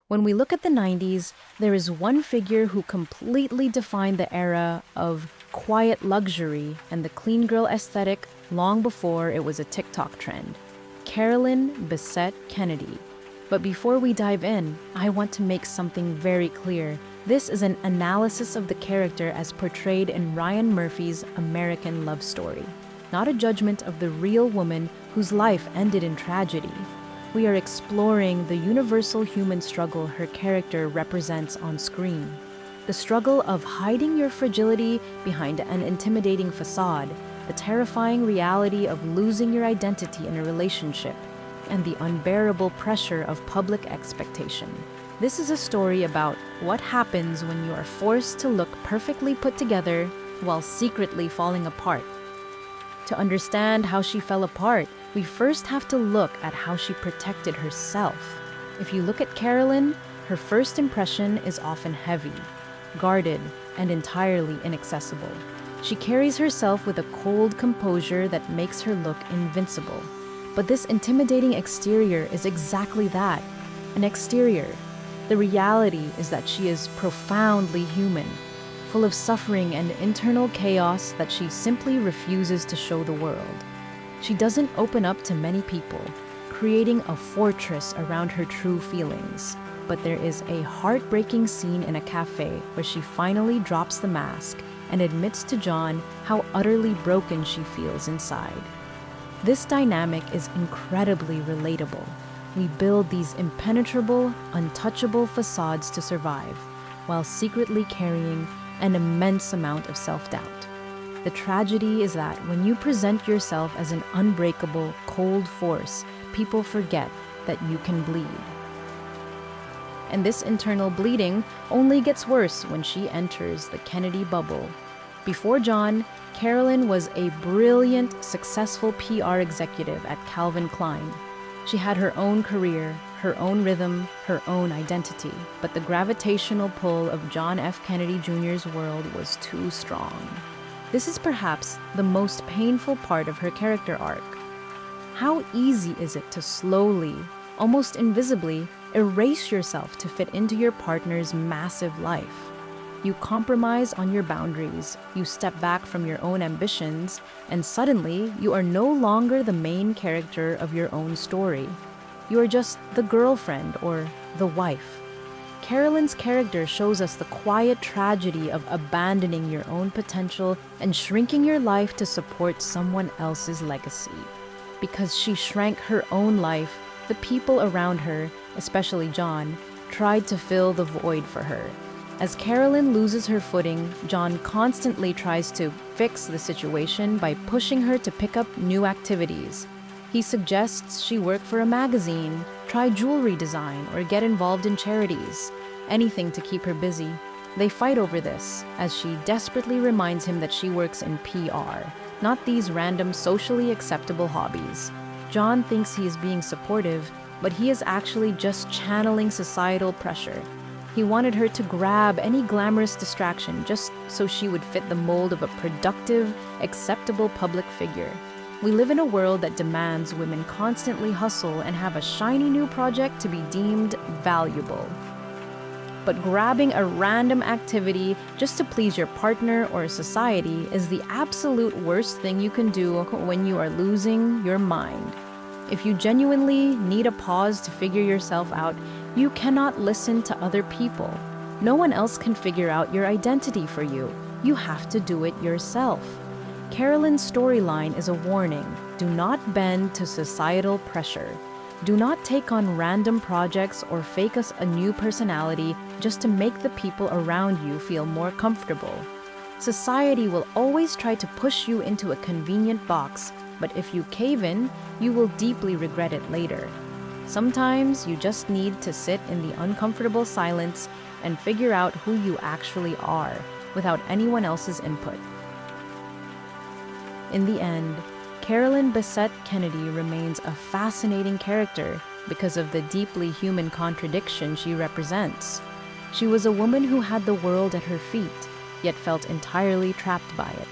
When we look at the 90s, there is one figure who completely defined the era of quiet luxury and the clean girl aesthetic long before it was a TikTok trend. Carolyn Bessette-Kennedy. But before we dive in, I want to make something very clear. This is an analysis of the character as portrayed in Ryan Murphy's American Love Story, not a judgment of the real woman whose life ended in tragedy. We are exploring the universal human struggle her character represents on screen. The struggle of hiding your fragility behind an intimidating facade, the terrifying reality of losing your identity in a relationship, and the unbearable pressure of public expectation. This is a story about what happens when you are forced to look perfectly put together while secretly falling apart. To understand how she fell apart, we first have to look at how she protected herself. If you look at Carolyn, her first impression is often heavy, guarded, and entirely inaccessible. She carries herself with a cold composure that makes her look invincible. But this intimidating exterior is exactly that, an exterior. The reality is that she is profoundly human, full of suffering and internal chaos that she simply refuses to show the world. She doesn't open up to many people, creating a fortress around her true feelings. But there is a heartbreaking scene in a cafe where she finally drops the mask and admits to John how utterly broken she feels inside. This dynamic is incredibly relatable. We build these impenetrable, untouchable facades to survive, while secretly carrying an immense amount of self-doubt. The tragedy is that when you present yourself as an unbreakable, cold force, people forget that you can bleed. And this internal bleeding only gets worse when she enters the Kennedy bubble. Before John, Carolyn was a brilliant, successful PR executive at Calvin Klein. She had her own career, her own rhythm, her own identity, but the gravitational pull of John F. Kennedy Jr.'s world was too strong. This is perhaps the most painful part of her character arc. How easy is it to slowly, almost invisibly, erase yourself to fit into your partner's massive life? You compromise on your boundaries, you step back from your own ambitions, and suddenly you are no longer the main character of your own story. You are just the girlfriend or the wife. Carolyn's character shows us the quiet tragedy of abandoning your own potential and shrinking your life to support someone else's legacy. Because she shrank her own life, the people around her, especially John, tried to fill the void for her. As Carolyn loses her footing, John constantly tries to fix the situation by pushing her to pick up new activities. He suggests she work for a magazine, try jewelry design, or get involved in charities. Anything to keep her busy. They fight over this, as she desperately reminds him that she works in PR, not these random socially acceptable hobbies. John thinks he is being supportive, but he is actually just channeling societal pressure. He wanted her to grab any glamorous distraction just so she would fit the mold of a productive, acceptable public figure. We live in a world that demands women constantly hustle and have a shiny new project to be deemed valuable. But grabbing a random activity just to please your partner or society is the absolute worst thing you can do when you are losing your mind. If you genuinely need a pause to figure yourself out, you cannot listen to other people. No one else can figure out your identity for you. You have to do it yourself. Carolyn's storyline is a warning. Do not bend to societal pressure. Do not take on random projects or fake us a new personality just to make the people around you feel more comfortable. Society will always try to push you into a convenient box, but if you cave in, you will deeply regret it later. Sometimes you just need to sit in the uncomfortable silence and figure out who you actually are without anyone else's input. In the end, Carolyn Bessette-Kennedy remains a fascinating character because of the deeply human contradiction she represents. She was a woman who had the world at her feet, yet felt entirely trapped by it.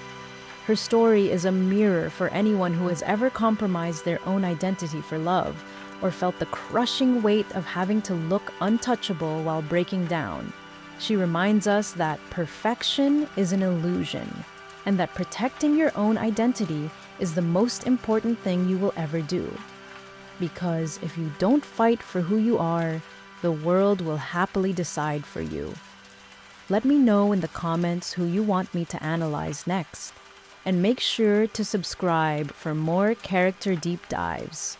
Her story is a mirror for anyone who has ever compromised their own identity for love, or felt the crushing weight of having to look untouchable while breaking down. She reminds us that perfection is an illusion, and that protecting your own identity is the most important thing you will ever do. Because if you don't fight for who you are, the world will happily decide for you. Let me know in the comments who you want me to analyze next, and make sure to subscribe for more character deep dives.